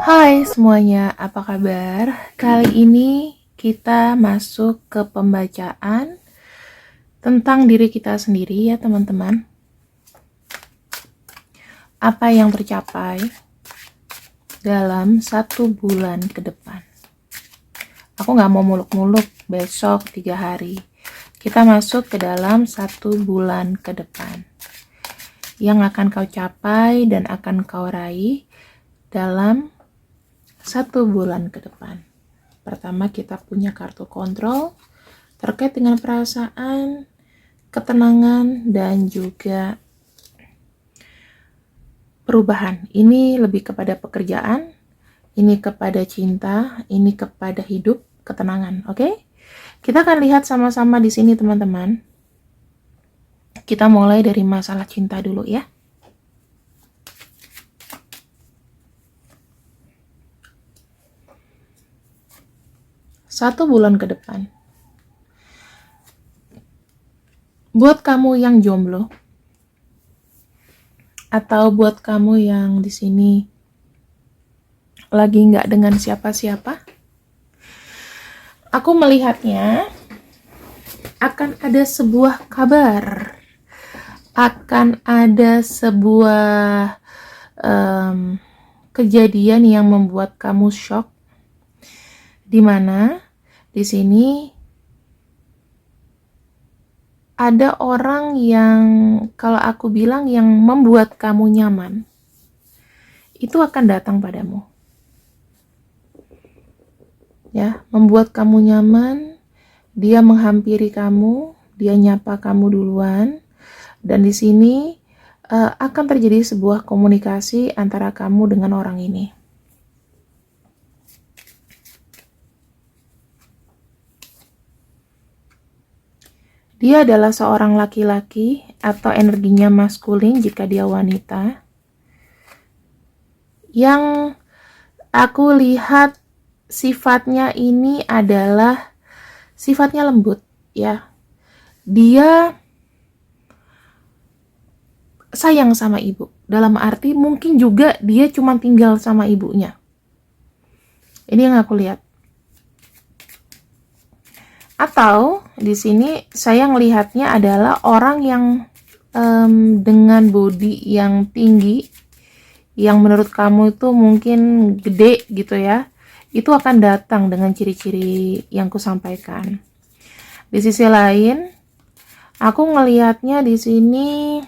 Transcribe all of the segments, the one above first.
Hai semuanya, apa kabar? Kali ini kita masuk ke pembacaan tentang diri kita sendiri ya teman-teman. Apa yang tercapai dalam 1 bulan ke depan. Aku gak mau muluk-muluk besok 3 hari. Kita masuk ke dalam 1 bulan ke depan. Yang akan kau capai dan akan kau raih dalam 1 bulan ke depan. Pertama, kita punya kartu kontrol terkait dengan perasaan, ketenangan, dan juga perubahan. Ini lebih kepada pekerjaan, ini kepada cinta, ini kepada hidup, ketenangan. Oke? Kita akan lihat sama-sama di sini, teman-teman. Kita mulai dari masalah cinta dulu ya. Satu bulan ke depan. Buat kamu yang jomblo, atau buat kamu yang di sini lagi nggak dengan siapa-siapa, aku melihatnya akan ada sebuah kabar, akan ada sebuah kejadian yang membuat kamu shock, di mana di sini ada orang yang, kalau aku bilang, yang membuat kamu nyaman, itu akan datang padamu. Ya, membuat kamu nyaman, dia menghampiri kamu, dia nyapa kamu duluan, dan di sini akan terjadi sebuah komunikasi antara kamu dengan orang ini. Dia adalah seorang laki-laki atau energinya maskulin jika dia wanita, yang aku lihat sifatnya ini adalah sifatnya lembut ya. Dia sayang sama ibu, dalam arti mungkin juga dia cuma tinggal sama ibunya. Ini yang aku lihat. Atau di sini saya melihatnya adalah orang yang dengan body yang tinggi, yang menurut kamu itu mungkin gede gitu ya, itu akan datang dengan ciri-ciri yang kusampaikan. Di sisi lain, aku ngelihatnya di sini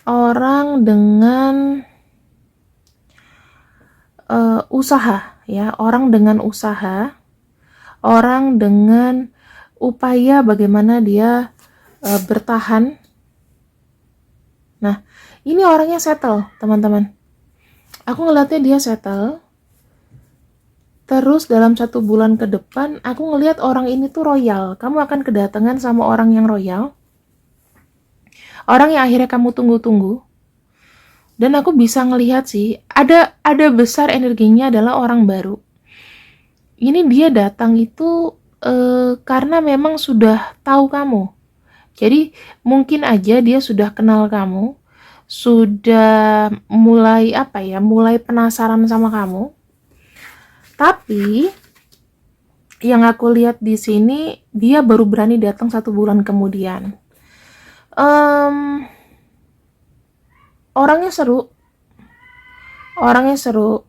orang dengan usaha ya, orang dengan usaha, orang dengan upaya bagaimana dia bertahan. Nah, ini orangnya settle, teman-teman. Aku ngeliatnya dia settle. Terus dalam 1 bulan ke depan, aku ngeliat orang ini tuh royal. Kamu akan kedatangan sama orang yang royal. Orang yang akhirnya kamu tunggu-tunggu. Dan aku bisa ngelihat sih, ada besar energinya adalah orang baru. Ini dia datang itu karena memang sudah tahu kamu. Jadi mungkin aja dia sudah kenal kamu, sudah mulai mulai penasaran sama kamu. Tapi yang aku lihat di sini, dia baru berani datang 1 bulan kemudian. Orangnya seru.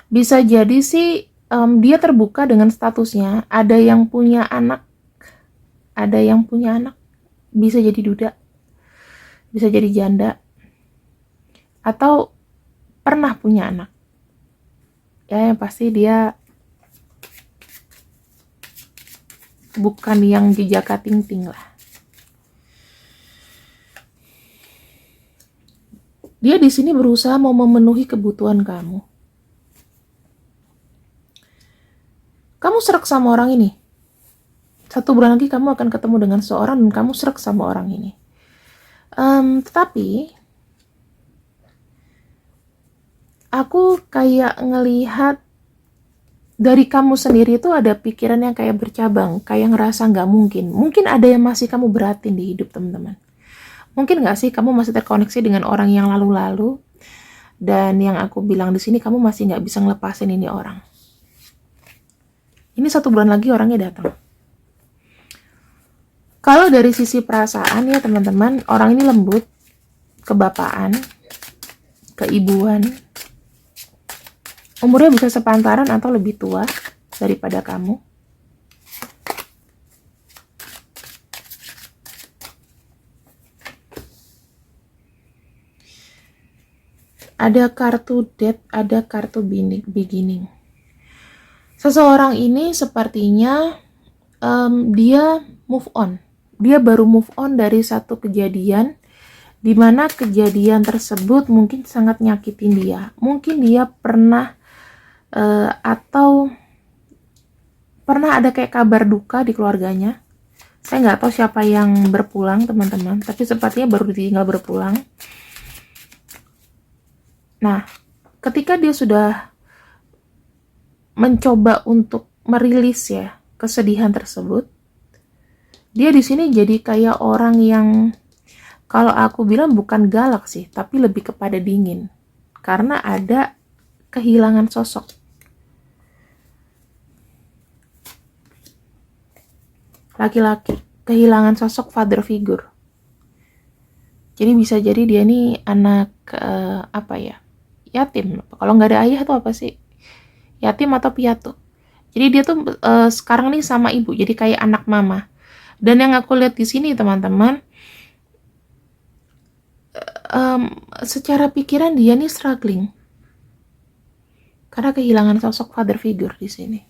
Bisa jadi sih dia terbuka dengan statusnya. Ada yang punya anak, bisa jadi duda, bisa jadi janda, atau pernah punya anak. Ya, yang pasti dia bukan yang jejaka ting-ting lah. Dia di sini berusaha mau memenuhi kebutuhan kamu. Kamu serak sama orang ini. 1 bulan lagi kamu akan ketemu dengan seorang dan kamu serak sama orang ini. Tetapi aku kayak ngelihat dari kamu sendiri itu ada pikiran yang kayak bercabang, kayak ngerasa nggak mungkin. Mungkin ada yang masih kamu beratin di hidup, teman-teman. Mungkin nggak sih kamu masih terkoneksi dengan orang yang lalu-lalu, Dan yang aku bilang di sini, kamu masih nggak bisa ngelepasin ini orang. Ini 1 bulan lagi orangnya datang. Kalau dari sisi perasaan ya teman-teman, orang ini lembut, kebapaan, keibuan, umurnya bisa sepantaran atau lebih tua daripada kamu. Ada kartu death, ada kartu beginning. Seseorang ini sepertinya dia move on. Dia baru move on dari satu kejadian, di mana kejadian tersebut mungkin sangat nyakitin dia. Mungkin dia pernah atau pernah ada kayak kabar duka di keluarganya. Saya nggak tahu siapa yang berpulang teman-teman, tapi sepertinya baru ditinggal berpulang. Nah, ketika dia sudah mencoba untuk merilis ya kesedihan tersebut, dia di sini jadi kayak orang yang, kalau aku bilang bukan galak sih, tapi lebih kepada dingin, karena ada kehilangan sosok. Laki-laki, kehilangan sosok father figure. Jadi bisa jadi dia nih anak yatim. Kalau nggak ada ayah tuh apa sih? Yatim atau piatu. Jadi dia tuh sekarang nih sama ibu, jadi kayak anak mama. Dan yang aku lihat di sini teman-teman, secara pikiran dia nih struggling karena kehilangan sosok father figure di sini.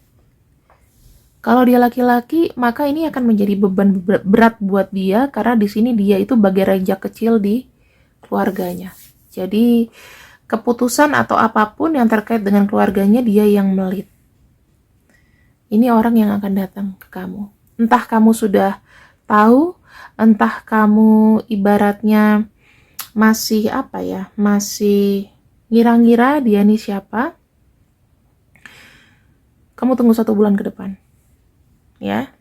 Kalau dia laki-laki, maka ini akan menjadi beban berat buat dia, karena di sini dia itu bagai raja kecil di keluarganya. Jadi keputusan atau apapun yang terkait dengan keluarganya, dia yang melit. Ini orang yang akan datang ke kamu. Entah kamu sudah tahu, entah kamu ibaratnya masih masih ngira-ngira dia nih siapa. Kamu tunggu 1 bulan ke depan. Ya.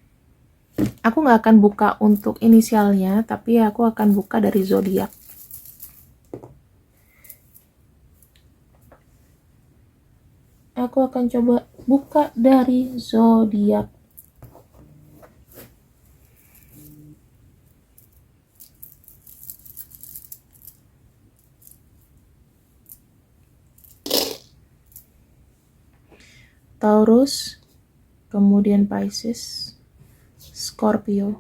Aku nggak akan buka untuk inisialnya, tapi aku akan buka dari zodiak. Aku akan coba buka dari zodiak. Taurus, kemudian Pisces, Scorpio,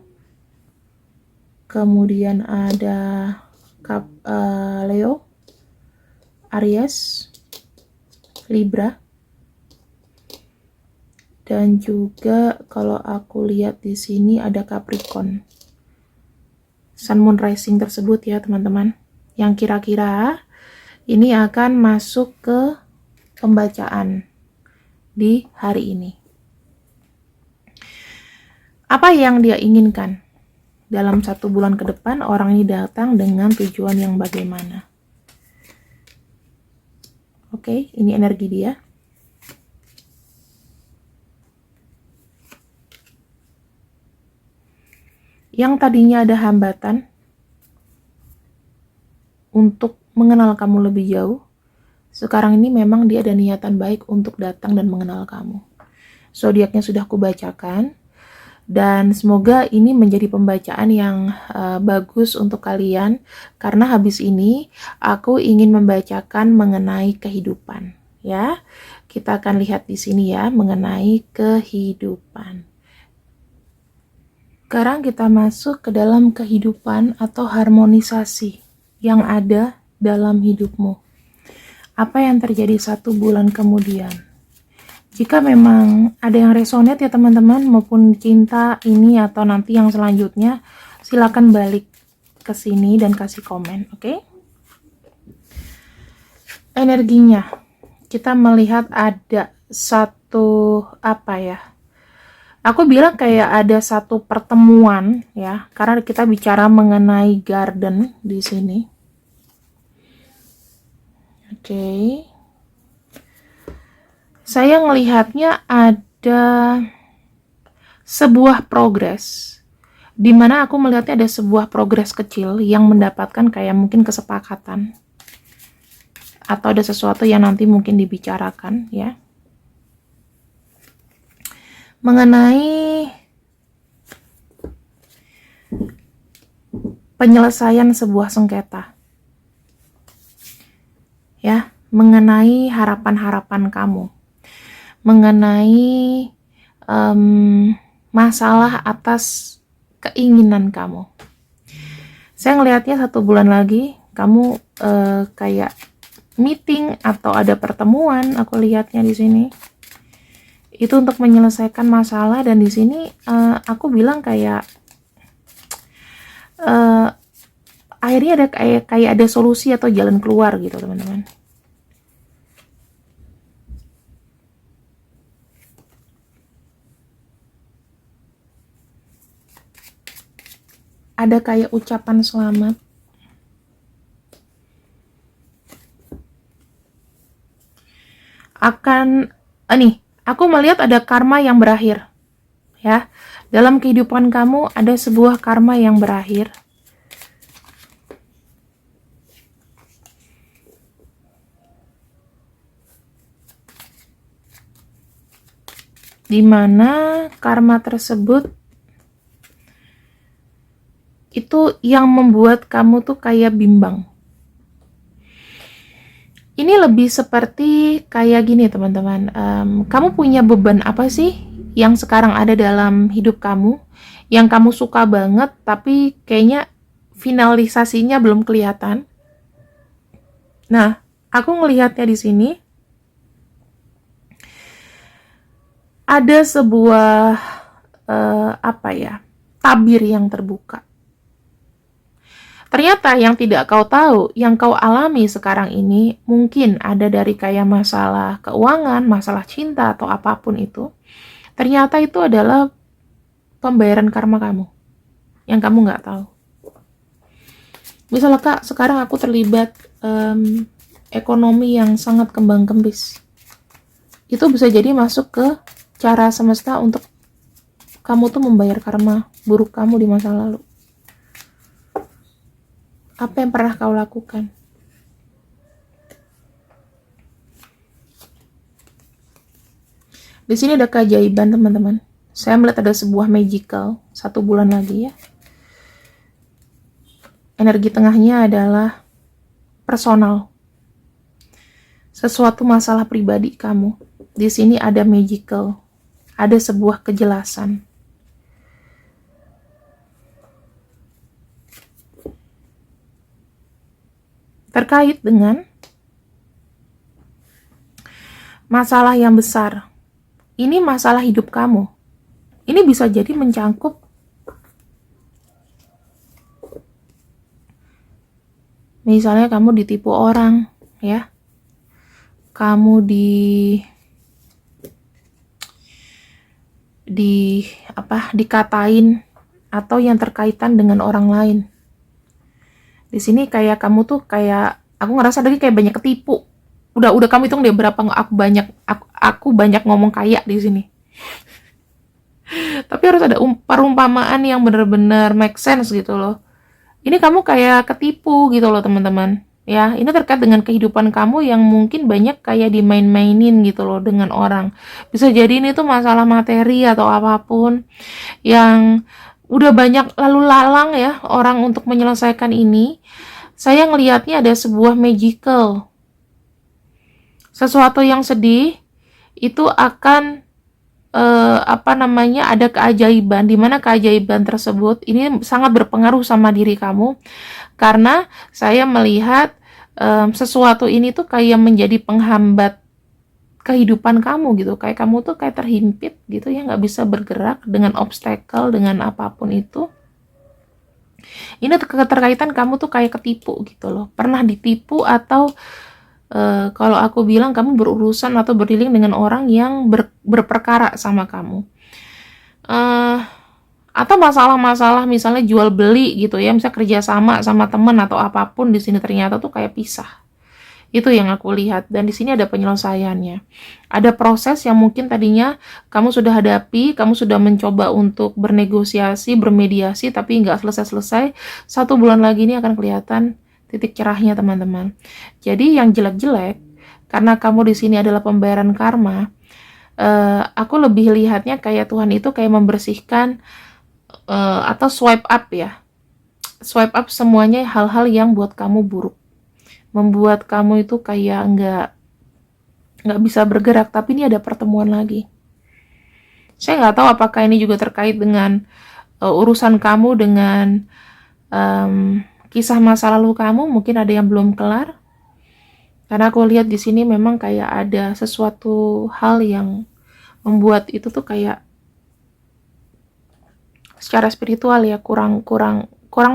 kemudian ada Leo, Aries, Libra, dan juga kalau aku lihat di sini ada Capricorn. Sun Moon Rising tersebut ya teman-teman, yang kira-kira ini akan masuk ke pembacaan di hari ini. Apa yang dia inginkan? Dalam 1 bulan ke depan orang ini datang dengan tujuan yang bagaimana? Oke, ini energi dia. Yang tadinya ada hambatan untuk mengenal kamu lebih jauh, sekarang ini memang dia ada niatan baik untuk datang dan mengenal kamu. Zodiaknya sudah kubacakan, dan semoga ini menjadi pembacaan yang bagus untuk kalian, karena habis ini aku ingin membacakan mengenai kehidupan. Ya, kita akan lihat di sini ya mengenai kehidupan. Sekarang kita masuk ke dalam kehidupan atau harmonisasi yang ada dalam hidupmu. Apa yang terjadi 1 bulan kemudian? Jika memang ada yang resonate ya teman-teman, maupun cinta ini atau nanti yang selanjutnya, silakan balik ke sini dan kasih komen, oke? Energinya, kita melihat ada satu aku bilang kayak ada satu pertemuan ya, karena kita bicara mengenai garden di sini. Oke. Saya ngelihatnya ada sebuah progres, dimana aku melihatnya ada sebuah progres kecil yang mendapatkan kayak mungkin kesepakatan atau ada sesuatu yang nanti mungkin dibicarakan ya. Mengenai penyelesaian sebuah sengketa. Ya, mengenai harapan-harapan kamu. Mengenai masalah atas keinginan kamu. Saya ngelihatnya 1 bulan lagi kamu kayak meeting atau ada pertemuan, aku lihatnya di sini. Itu untuk menyelesaikan masalah, dan di sini aku bilang kayak akhirnya ada kayak ada solusi atau jalan keluar gitu, teman-teman. Ada kayak ucapan selamat. Aku melihat ada karma yang berakhir. Ya, dalam kehidupan kamu ada sebuah karma yang berakhir. Di mana karma tersebut itu yang membuat kamu tuh kayak bimbang. Ini lebih seperti kayak gini, teman-teman. Kamu punya beban apa sih yang sekarang ada dalam hidup kamu, yang kamu suka banget, tapi kayaknya finalisasinya belum kelihatan. Nah, aku ngelihatnya di sini ada sebuah tabir yang terbuka. Ternyata yang tidak kau tahu, yang kau alami sekarang ini mungkin ada dari kayak masalah keuangan, masalah cinta, atau apapun itu. Ternyata itu adalah pembayaran karma kamu, yang kamu nggak tahu. Misalnya, Kak, sekarang aku terlibat ekonomi yang sangat kembang-kembis. Itu bisa jadi masuk ke cara semesta untuk kamu tuh membayar karma buruk kamu di masa lalu. Apa yang pernah kau lakukan? Di sini ada keajaiban, teman-teman. Saya melihat ada sebuah magical 1 bulan lagi ya. Energi tengahnya adalah personal. Sesuatu masalah pribadi kamu. Di sini ada magical. Ada sebuah kejelasan. Terkait dengan masalah yang besar. Ini masalah hidup kamu. Ini bisa jadi mencangkup misalnya kamu ditipu orang, ya. Kamu dikatain atau yang terkaitan dengan orang lain. Di sini kayak kamu tuh kayak aku ngerasa tadi kayak banyak ketipu. Udah kamu hitung deh berapa aku banyak ngomong kayak di sini. Tapi harus ada perumpamaan yang benar-benar make sense gitu loh. Ini kamu kayak ketipu gitu loh, teman-teman. Ya, ini terkait dengan kehidupan kamu yang mungkin banyak kayak dimain-mainin gitu loh dengan orang. Bisa jadi ini tuh masalah materi atau apapun yang udah banyak lalu lalang ya orang untuk menyelesaikan ini. Saya ngelihatnya ada sebuah magical. Sesuatu yang sedih itu akan ada keajaiban, di mana keajaiban tersebut ini sangat berpengaruh sama diri kamu, karena saya melihat sesuatu ini tuh kayak menjadi penghambat kehidupan kamu gitu, kayak kamu tuh kayak terhimpit gitu ya, nggak bisa bergerak dengan obstacle, dengan apapun itu. Ini keterkaitan kamu tuh kayak ketipu gitu loh, pernah ditipu atau kalau aku bilang kamu berurusan atau berdealing dengan orang yang berperkara sama kamu. Atau masalah-masalah misalnya jual beli gitu ya, misalnya kerja sama teman atau apapun, di sini ternyata tuh kayak pisah. Itu yang aku lihat, dan di sini ada penyelesaiannya. Ada proses yang mungkin tadinya kamu sudah hadapi, kamu sudah mencoba untuk bernegosiasi, bermediasi, tapi nggak selesai-selesai. 1 bulan lagi ini akan kelihatan titik cerahnya teman-teman. Jadi yang jelek-jelek, karena kamu di sini adalah pembayaran karma, aku lebih lihatnya kayak Tuhan itu kayak membersihkan atau swipe up ya. Swipe up semuanya hal-hal yang buat kamu buruk. Membuat kamu itu kayak nggak bisa bergerak, tapi ini ada pertemuan lagi. Saya nggak tahu apakah ini juga terkait dengan urusan kamu dengan kisah masa lalu kamu, mungkin ada yang belum kelar. Karena aku lihat di sini memang kayak ada sesuatu hal yang membuat itu tuh kayak secara spiritual ya kurang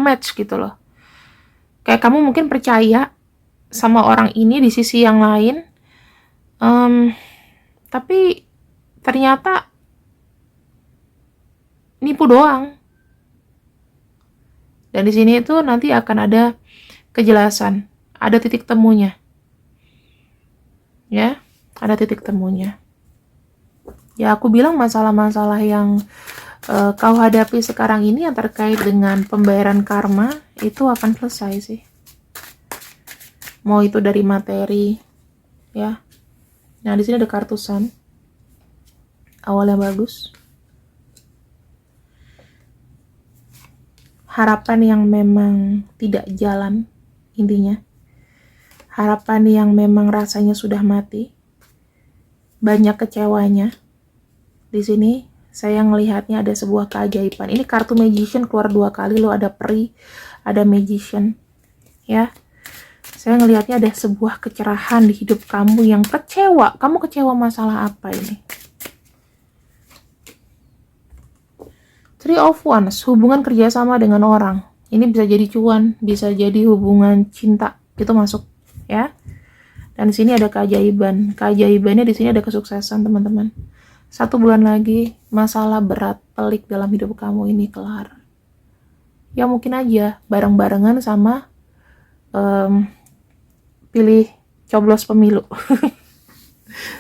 match gitu loh. Kayak kamu mungkin percaya sama orang ini di sisi yang lain, tapi ternyata nipu doang. Dan di sini itu nanti akan ada kejelasan, ada titik temunya. Ya, ada titik temunya. Ya, aku bilang masalah-masalah yang kau hadapi sekarang ini yang terkait dengan pembayaran karma itu akan selesai sih. Mau itu dari materi, ya. Nah, di sini ada kartu Sun. Awalnya bagus. Harapan yang memang tidak jalan, intinya. Harapan yang memang rasanya sudah mati. Banyak kecewanya. Di sini saya ngelihatnya ada sebuah keajaiban. Ini kartu Magician keluar 2 kali loh, ada peri, ada Magician. Ya. Saya ngelihatnya ada sebuah kecerahan di hidup kamu yang kecewa. Kamu kecewa masalah apa ini? Three of Wands, hubungan kerjasama dengan orang. Ini bisa jadi cuan, bisa jadi hubungan cinta, itu masuk ya. Dan di sini ada keajaiban. Keajaibannya di sini ada kesuksesan teman-teman. 1 bulan lagi masalah berat pelik dalam hidup kamu ini kelar. Ya mungkin aja bareng-barengan sama pilih coblos pemilu.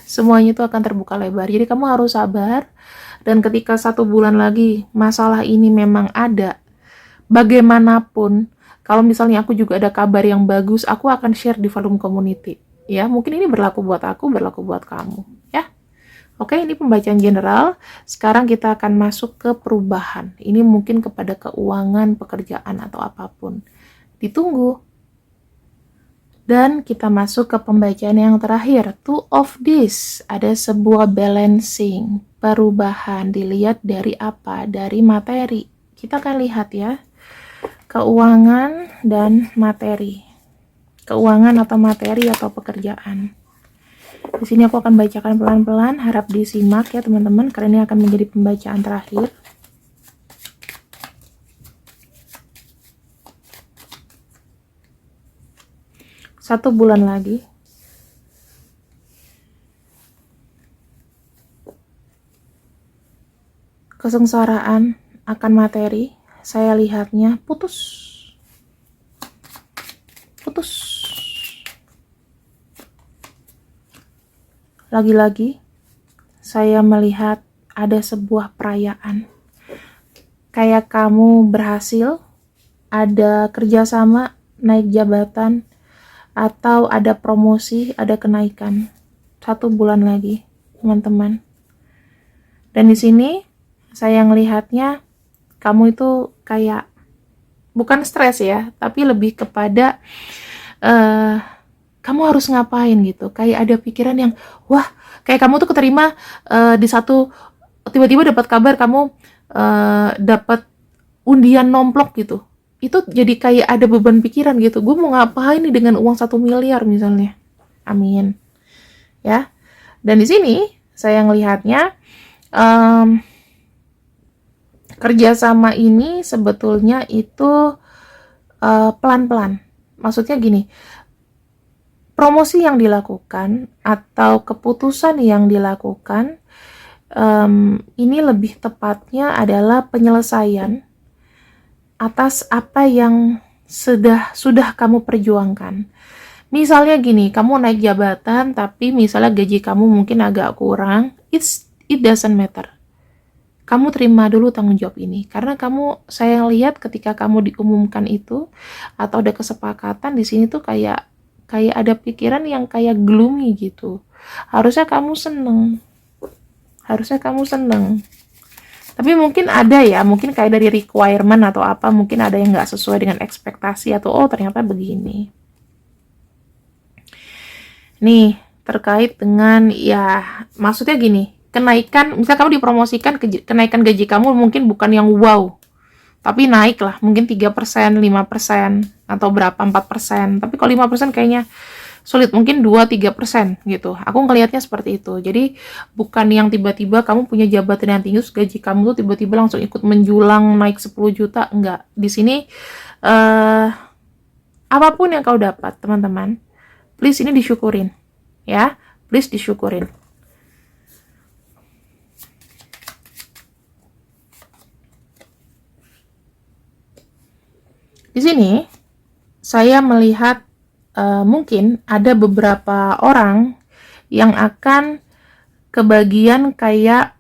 Semuanya itu akan terbuka lebar. Jadi kamu harus sabar. Dan ketika 1 bulan lagi masalah ini memang ada, bagaimanapun, kalau misalnya aku juga ada kabar yang bagus, aku akan share di forum community. Ya, mungkin ini berlaku buat aku, berlaku buat kamu. Ya, oke, ini pembacaan general. Sekarang kita akan masuk ke perubahan. Ini mungkin kepada keuangan, pekerjaan, atau apapun. Ditunggu. Dan kita masuk ke pembacaan yang terakhir, Two of This. Ada sebuah balancing, perubahan. Dilihat dari apa? Dari materi. Kita akan lihat ya, keuangan dan materi. Keuangan atau materi atau pekerjaan. Di sini aku akan bacakan pelan-pelan, harap disimak ya teman-teman, karena ini akan menjadi pembacaan terakhir. Satu bulan lagi. Kesengsaraan akan materi, saya lihatnya putus. Lagi-lagi, saya melihat ada sebuah perayaan. Kayak kamu berhasil, ada kerjasama, naik jabatan, atau ada promosi, ada kenaikan. 1 bulan lagi, teman-teman. Dan di sini saya ngelihatnya kamu itu kayak bukan stres ya, tapi lebih kepada kamu harus ngapain gitu. Kayak ada pikiran yang wah, kayak kamu tuh keterima di satu, tiba-tiba dapat kabar kamu dapat undian nomplok gitu. Itu jadi kayak ada beban pikiran gitu. Gue mau ngapain nih dengan uang 1 miliar misalnya. Amin. Ya. Dan di sini saya ngelihatnya kerjasama ini sebetulnya itu pelan-pelan. Maksudnya gini, promosi yang dilakukan atau keputusan yang dilakukan ini lebih tepatnya adalah penyelesaian atas apa yang sudah kamu perjuangkan. Misalnya gini, kamu naik jabatan tapi misalnya gaji kamu mungkin agak kurang, it doesn't matter. kamu terima dulu tanggung jawab ini. Karena saya lihat ketika kamu diumumkan itu, atau ada kesepakatan di sini tuh kayak ada pikiran yang kayak gloomy gitu. Harusnya kamu seneng. Harusnya kamu seneng. Tapi mungkin ada ya, mungkin kayak dari requirement atau apa, mungkin ada yang nggak sesuai dengan ekspektasi, atau oh ternyata begini. Nih, terkait dengan ya, maksudnya gini, kenaikan, misal kamu dipromosikan, kenaikan gaji kamu mungkin bukan yang wow, tapi naik lah, mungkin 3%, 5%, atau berapa, 4%. Tapi kalau 5% kayaknya sulit, mungkin 2-3% gitu. Aku ngelihatnya seperti itu. Jadi bukan yang tiba-tiba kamu punya jabatan yang tinggi, gaji kamu tuh tiba-tiba langsung ikut menjulang naik 10 juta, enggak. Di sini apapun yang kau dapat, teman-teman, please ini disyukurin. Ya, please disyukurin. Di sini saya melihat mungkin ada beberapa orang yang akan kebagian kayak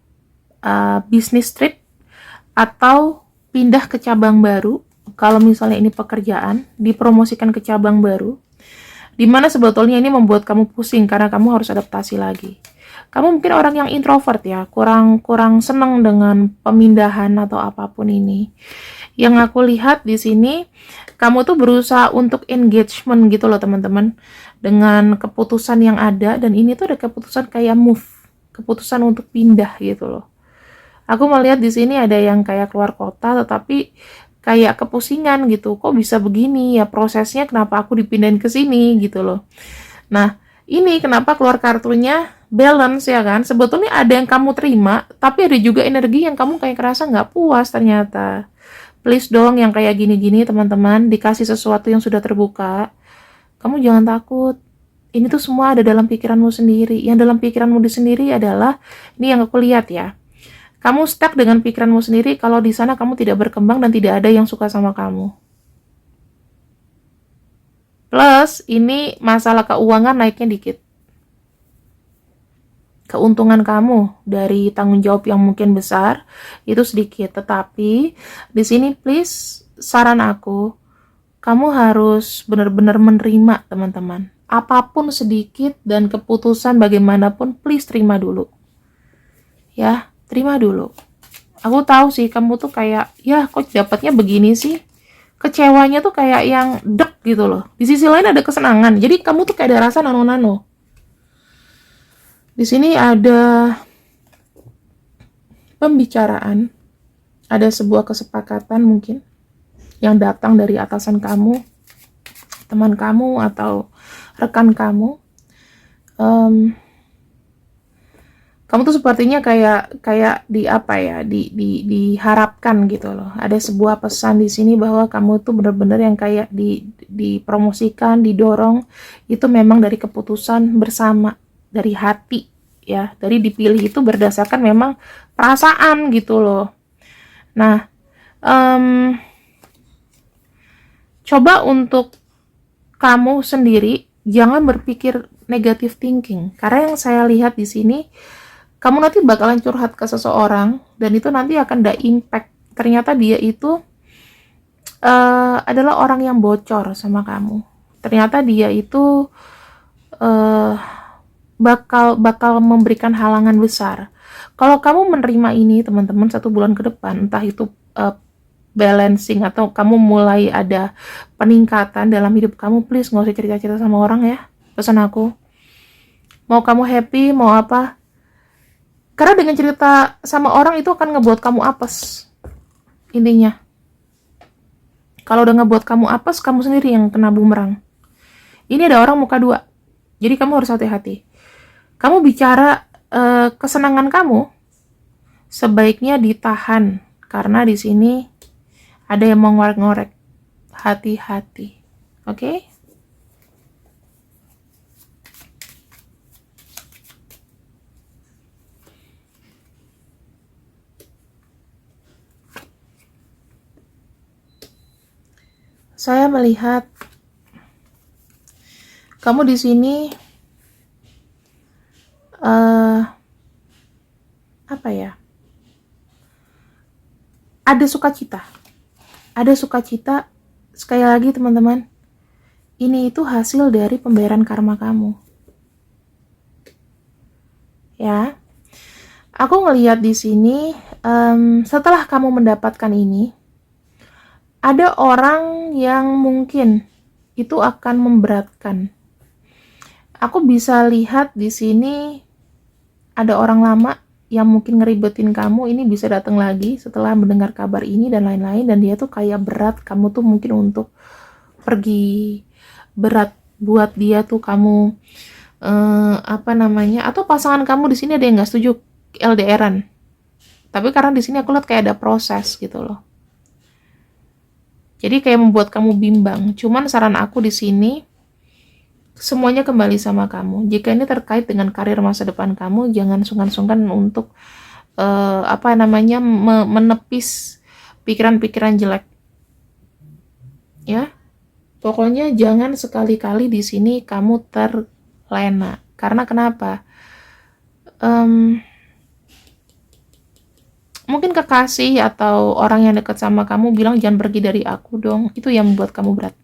bisnis trip atau pindah ke cabang baru. Kalau misalnya ini pekerjaan, dipromosikan ke cabang baru, dimana sebetulnya ini membuat kamu pusing karena kamu harus adaptasi lagi. Kamu mungkin orang yang introvert ya, kurang seneng dengan pemindahan atau apapun ini. Yang aku lihat di sini, kamu tuh berusaha untuk engagement gitu loh teman-teman, dengan keputusan yang ada, dan ini tuh ada keputusan kayak move, keputusan untuk pindah gitu loh. Aku melihat di sini ada yang kayak keluar kota, tetapi kayak kepusingan gitu. Kok bisa begini ya prosesnya? Kenapa aku dipindahin ke sini gitu loh. Nah, ini kenapa keluar kartunya balance ya kan? Sebetulnya ada yang kamu terima, tapi ada juga energi yang kamu kayak kerasa nggak puas ternyata. Please dong yang kayak gini-gini teman-teman, dikasih sesuatu yang sudah terbuka. Kamu jangan takut. Ini tuh semua ada dalam pikiranmu sendiri. Yang dalam pikiranmu sendiri adalah, ini yang aku lihat ya. Kamu stuck dengan pikiranmu sendiri kalau di sana kamu tidak berkembang dan tidak ada yang suka sama kamu. Plus, ini masalah keuangan naiknya dikit. Keuntungan kamu dari tanggung jawab yang mungkin besar itu sedikit, tetapi di sini please saran aku, kamu harus benar-benar menerima teman-teman. Apapun sedikit dan keputusan bagaimanapun please terima dulu. Ya, terima dulu. Aku tahu sih kamu tuh kayak ya kok dapatnya begini sih. Kecewanya tuh kayak yang dek gitu loh. Di sisi lain ada kesenangan. Jadi kamu tuh kayak ada rasa nano-nano. Di sini ada pembicaraan, ada sebuah kesepakatan mungkin yang datang dari atasan kamu, teman kamu atau rekan kamu. Kamu tuh sepertinya kayak di apa ya, diharapkan gitu loh. Ada sebuah pesan di sini bahwa kamu tuh benar-benar yang kayak dipromosikan, didorong, itu memang dari keputusan bersama, dari hati ya, dari dipilih itu berdasarkan memang perasaan gitu loh. Nah, coba untuk kamu sendiri jangan berpikir negative thinking, karena yang saya lihat di sini kamu nanti bakalan curhat ke seseorang dan itu nanti akan ada impact. Ternyata dia itu adalah orang yang bocor sama kamu. Ternyata dia itu bakal memberikan halangan besar. Kalau kamu menerima ini teman-teman 1 bulan ke depan, entah itu balancing atau kamu mulai ada peningkatan dalam hidup kamu, please nggak usah cerita-cerita sama orang ya. Pesan aku, mau kamu happy mau apa, karena dengan cerita sama orang itu akan ngebuat kamu apes. Intinya, kalau udah ngebuat kamu apes, kamu sendiri yang kena bumerang. Ini ada orang muka dua, jadi kamu harus hati-hati. Kamu bicara kesenangan kamu, sebaiknya ditahan, karena di sini ada yang mau ngorek-ngorek. Hati-hati, oke? Okay? Saya melihat kamu di sini apa ya? ada sukacita. Ada sukacita. Sekali lagi teman-teman, ini itu hasil dari pembayaran karma kamu. Ya. Aku ngelihat di sini, setelah kamu mendapatkan ini, ada orang yang mungkin itu akan memberatkan. Aku bisa lihat di sini ada orang lama yang mungkin ngeribetin kamu, ini bisa datang lagi setelah mendengar kabar ini dan lain-lain, dan dia tuh kayak berat kamu tuh mungkin untuk pergi, berat buat dia tuh kamu atau pasangan kamu di sini ada yang nggak setuju LDRan. Tapi karena di sini aku lihat kayak ada proses gitu loh. Jadi kayak membuat kamu bimbang. Cuman saran aku di sini, semuanya kembali sama kamu. Jika ini terkait dengan karir masa depan kamu, jangan sungkan-sungkan untuk menepis pikiran-pikiran jelek. Ya, pokoknya jangan sekali-kali di sini kamu terlena. Karena kenapa? Mungkin kekasih atau orang yang dekat sama kamu bilang jangan pergi dari aku dong. Itu yang membuat kamu berat.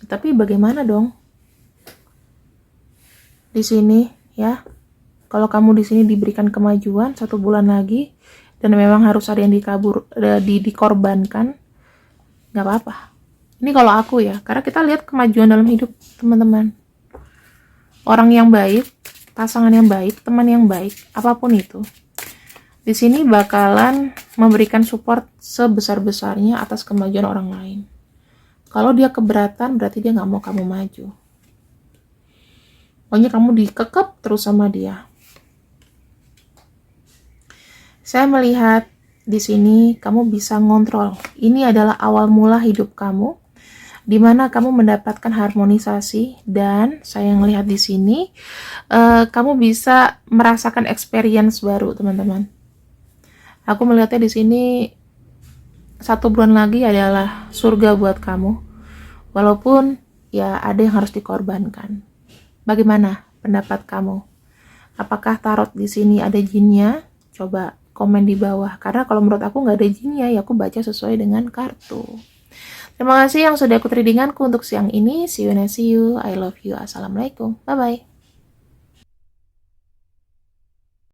Tapi bagaimana dong? Di sini ya, kalau kamu di sini diberikan kemajuan 1 bulan lagi dan memang harus ada yang dikorbankan, nggak apa-apa. Ini kalau aku ya, karena kita lihat kemajuan dalam hidup teman-teman. Orang yang baik, pasangan yang baik, teman yang baik, apapun itu, di sini bakalan memberikan support sebesar-besarnya atas kemajuan orang lain. Kalau dia keberatan, berarti dia nggak mau kamu maju. Pokoknya kamu dikekep terus sama dia. Saya melihat di sini kamu bisa ngontrol. Ini adalah awal mula hidup kamu, di mana kamu mendapatkan harmonisasi, dan saya melihat di sini kamu bisa merasakan experience baru, teman-teman. Aku melihatnya di sini 1 bulan lagi adalah surga buat kamu. Walaupun ya ada yang harus dikorbankan. Bagaimana pendapat kamu? Apakah tarot di sini ada jinnya? Coba komen di bawah. Karena kalau menurut aku nggak ada jinnya, ya aku baca sesuai dengan kartu. Terima kasih yang sudah ikut readinganku untuk siang ini. See you and I see you. I love you. Assalamualaikum. Bye-bye.